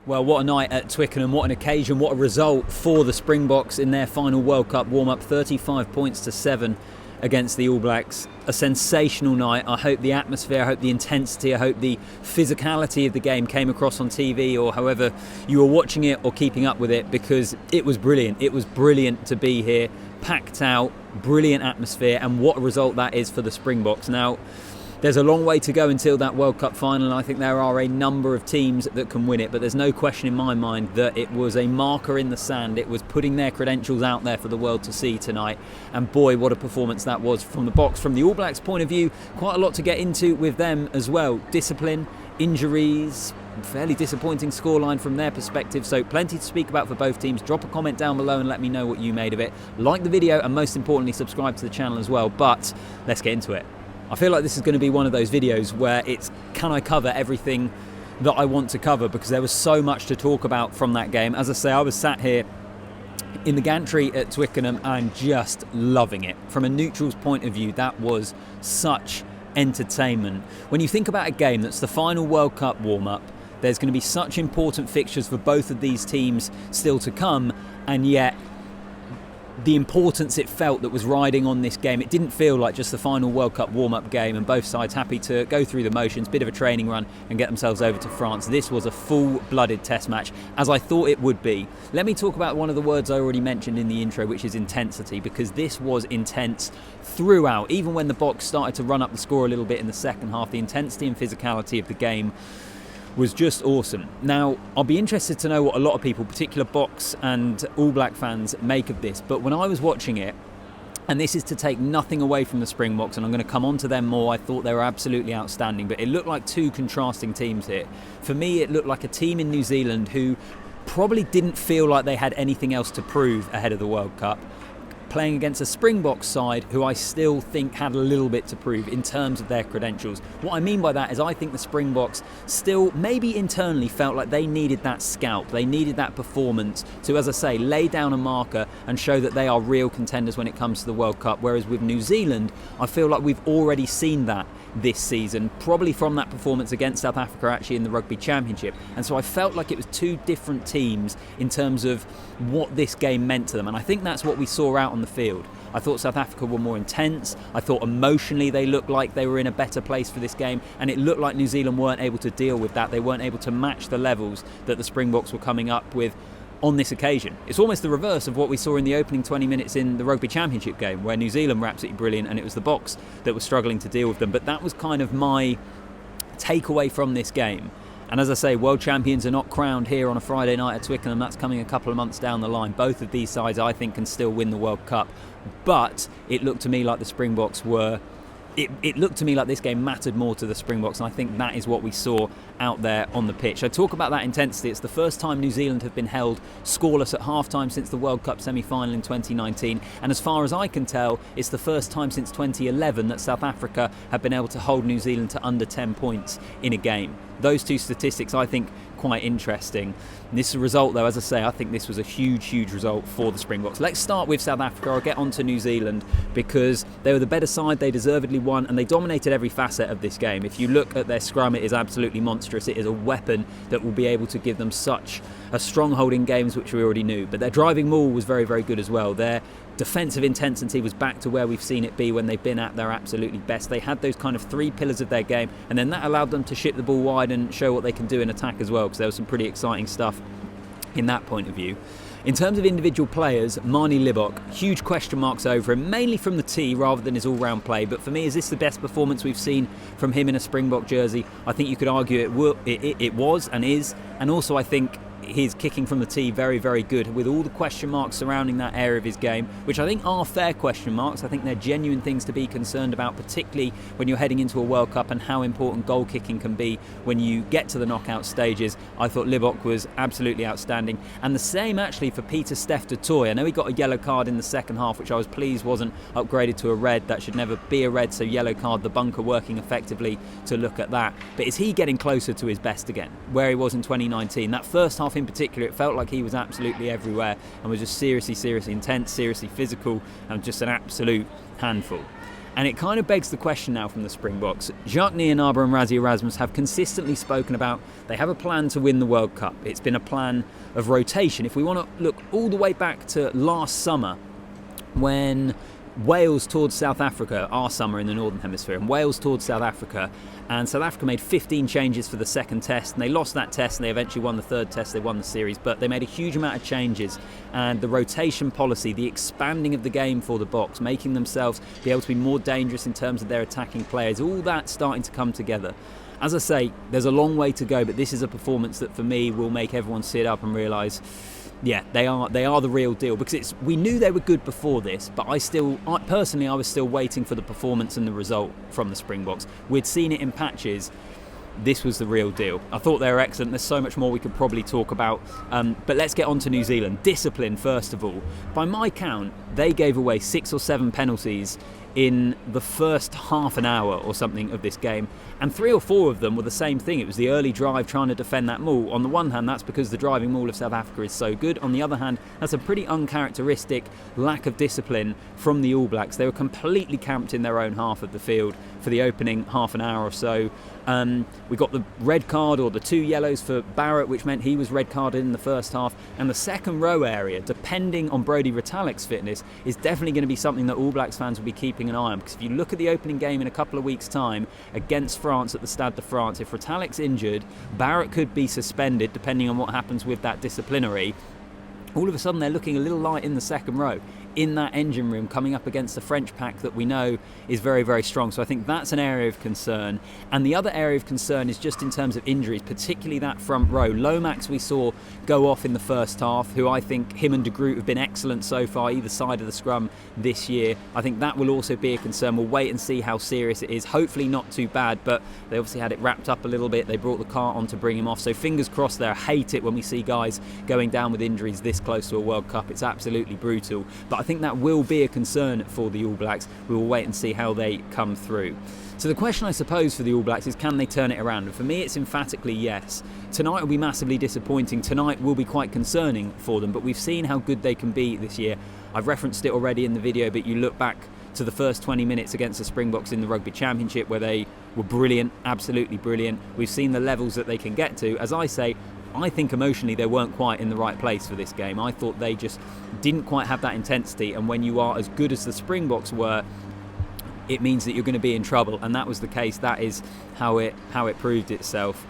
Well, what a night at Twickenham, what an occasion, what a result for the Springboks in their final World Cup warm-up, 35 points to 7 against the All Blacks. A sensational night. I hope the atmosphere, I hope the intensity, I hope the physicality of the game came across on TV or however you were watching it or keeping up with it, because it was brilliant. It was brilliant to be here, packed out, brilliant atmosphere, and what a result that is for the Springboks. Now, there's a long way to go until that World Cup final, and I think there are a number of teams that can win it, but there's no question in my mind that it was a marker in the sand. It was putting their credentials out there for the world to see tonight, and boy, what a performance that was from the Boks. From the All Blacks point of view, quite a lot to get into with them as well. Discipline, injuries, fairly disappointing scoreline from their perspective, so plenty to speak about for both teams. Drop a comment down below and let me know what you made of it. Like the video, and most importantly, subscribe to the channel as well. But let's get into it. I feel like this is going to be one of those videos where it's, can I cover everything that I want to cover, because there was so much to talk about from that game. As I say, I was sat here in the gantry at Twickenham and just loving it. From a neutral's point of view, that was such entertainment. When you think about a game that's the final World Cup warm-up, there's going to be such important fixtures for both of these teams still to come, and yet the importance it felt that was riding on this game, it didn't feel like just the final World Cup warm-up game and both sides happy to go through the motions, bit of a training run and get themselves over to France. This was a full-blooded test match, as I thought it would be. Let me talk about one of the words I already mentioned in the intro, which is intensity, because this was intense throughout. Even when the Boks started to run up the score a little bit in the second half, the intensity and physicality of the game was just awesome. Now, I'll be interested to know what a lot of people, particular Boks and All Black fans, make of this. But when I was watching it, and this is to take nothing away from the Springboks, and I'm going to come on to them more, I thought they were absolutely outstanding, but it looked like two contrasting teams here. For me, it looked like a team in New Zealand who probably didn't feel like they had anything else to prove ahead of the World Cup, playing against a Springboks side who I still think had a little bit to prove in terms of their credentials. What I mean by that is I think the Springboks still maybe internally felt like they needed that scalp, they needed that performance to, as I say, lay down a marker and show that they are real contenders when it comes to the World Cup, whereas with New Zealand, I feel like we've already seen that this season, probably from that performance against South Africa actually in the Rugby Championship. And so I felt like it was two different teams in terms of what this game meant to them, and I think that's what we saw out on the field. I thought South Africa were more intense. I thought emotionally they looked like they were in a better place for this game, and it looked like New Zealand weren't able to deal with that. They weren't able to match the levels that the Springboks were coming up with on this occasion. It's almost the reverse of what we saw in the opening 20 minutes in the Rugby Championship game, where New Zealand were absolutely brilliant and it was the Boks that were struggling to deal with them. But that was kind of my takeaway from this game. And as I say, world champions are not crowned here on a Friday night at Twickenham. That's coming a couple of months down the line. Both of these sides, I think, can still win the World Cup. But it looked to me like the Springboks were... It looked to me like this game mattered more to the Springboks, and I think that is what we saw out there on the pitch. I talk about that intensity. It's the first time New Zealand have been held scoreless at half-time since the World Cup semi-final in 2019, and as far as I can tell, it's the first time since 2011 that South Africa have been able to hold New Zealand to under 10 points in a game. Those two statistics, I think, quite interesting. This result, though, as I say, I think this was a huge result for the Springboks. Let's start with South Africa. I'll get on to New Zealand because they were the better side. They deservedly won, and they dominated every facet of this game. If you look at their scrum, it is absolutely monstrous. It is a weapon that will be able to give them such a stronghold in games, which we already knew. But their driving maul was very good as well. Their defensive intensity was back to where we've seen it be when they've been at their absolutely best. They had those kind of three pillars of their game, and then that allowed them to ship the ball wide and show what they can do in attack as well, because there was some pretty exciting stuff in that point of view. In terms of individual players, Marnie Libbok, huge question marks over him, mainly from the tee rather than his all-round play. But for me, is this the best performance we've seen from him in a Springbok jersey? I think you could argue it was and is, and also I think his kicking from the tee very good, with all the question marks surrounding that area of his game, which I think are fair question marks. I think they're genuine things to be concerned about, particularly when you're heading into a World Cup and how important goal kicking can be when you get to the knockout stages. I thought Libbok was absolutely outstanding, and the same actually for Peter Steph du Toit. I know he got a yellow card in the second half, which I was pleased wasn't upgraded to a red. That should never be a red, so yellow card, the bunker working effectively to look at that. But is he getting closer to his best again, where he was in 2019? That first half in particular, it felt like he was absolutely everywhere and was just seriously intense, seriously physical, and just an absolute handful. And it kind of begs the question now from the Springboks. Jacques Nienaber and Rassie Erasmus have consistently spoken about they have a plan to win the World Cup. It's been a plan of rotation. If we want to look all the way back to last summer, when Wales toured South Africa, our summer in the Northern Hemisphere, and Wales toured South Africa, and South Africa made 15 changes for the second test, and they lost that test, and they eventually won the third test, they won the series, but they made a huge amount of changes, and the rotation policy, the expanding of the game for the Boks, making themselves be able to be more dangerous in terms of their attacking players, all that starting to come together. As I say, there's a long way to go, but this is a performance that for me will make everyone sit up and realise, yeah, they are the real deal, because we knew they were good before this, but I was still waiting for the performance and the result from the Springboks. We'd seen it in patches. This was the real deal. I thought they were excellent. There's so much more we could probably talk about, but let's get on to New Zealand. Discipline, first of all. By my count, they gave away 6 or 7 penalties in the first half an hour or something of this game, and 3 or 4 of them were the same thing. It was the early drive trying to defend that maul. On the one hand, that's because the driving maul of South Africa is so good. On the other hand, that's a pretty uncharacteristic lack of discipline from the All Blacks. They were completely camped in their own half of the field for the opening half an hour or so. We got the red card, or the 2 yellows for Barrett, which meant he was red carded in the first half, and the second row area, depending on Brodie Retallick's fitness, is definitely going to be something that All Blacks fans will be keeping an eye on, because if you look at the opening game in a couple of weeks' time against France at the Stade de France, if Retallick's injured, Barrett could be suspended depending on what happens with that disciplinary. All of a sudden they're looking a little light in the second row, in that engine room, coming up against the French pack that we know is very, very strong. So I think that's an area of concern. And the other area of concern is just in terms of injuries, particularly that front row. Lomax we saw go off in the first half, who I think him and De Groot have been excellent so far, either side of the scrum this year. I think that will also be a concern. We'll wait and see how serious it is. Hopefully not too bad, but they obviously had it wrapped up a little bit. They brought the cart on to bring him off. So fingers crossed there. I hate it when we see guys going down with injuries this close to a World Cup. It's absolutely brutal. But I think that will be a concern for the All Blacks. We will wait and see how they come through. So the question I suppose for the All Blacks is, can they turn it around? And for me it's emphatically yes. Tonight will be massively disappointing. Tonight will be quite concerning for them, but we've seen how good they can be this year. I've referenced it already in the video, but you look back to the first 20 minutes against the Springboks in the Rugby Championship where they were brilliant, absolutely brilliant. We've seen the levels that they can get to. As I say, I think emotionally they weren't quite in the right place for this game. I thought they just didn't quite have that intensity, and when you are as good as the Springboks were, it means that you're going to be in trouble, and that was the case. That is how it proved itself.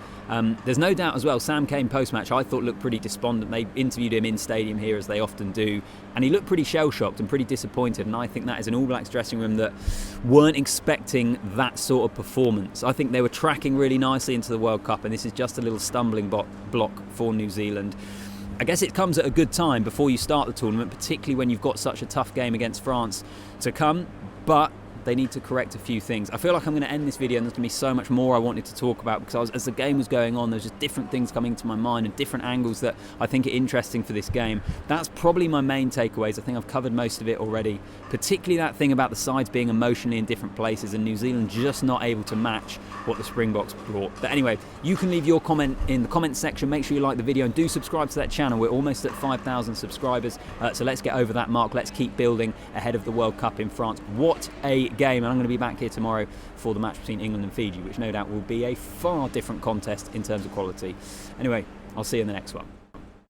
There's no doubt as well, Sam Cane post-match I thought looked pretty despondent. They interviewed him in stadium here, as they often do, and he looked pretty shell-shocked and pretty disappointed, and I think that is an All Blacks dressing room that weren't expecting that sort of performance. I think they were tracking really nicely into the World Cup, and this is just a little stumbling block for New Zealand. I guess it comes at a good time before you start the tournament, particularly when you've got such a tough game against France to come, but they need to correct a few things. I feel like I'm going to end this video and there's going to be so much more I wanted to talk about, because as the game was going on, there's just different things coming to my mind and different angles that I think are interesting for this game. That's probably my main takeaways. I think I've covered most of it already, particularly that thing about the sides being emotionally in different places and New Zealand just not able to match what the Springboks brought. But anyway, you can leave your comment in the comments section. Make sure you like the video and do subscribe to that channel. We're almost at 5,000 subscribers, so let's get over that mark. Let's keep building ahead of the World Cup in France. What a game, and I'm going to be back here tomorrow for the match between England and Fiji, which no doubt will be a far different contest in terms of quality. Anyway, I'll see you in the next one.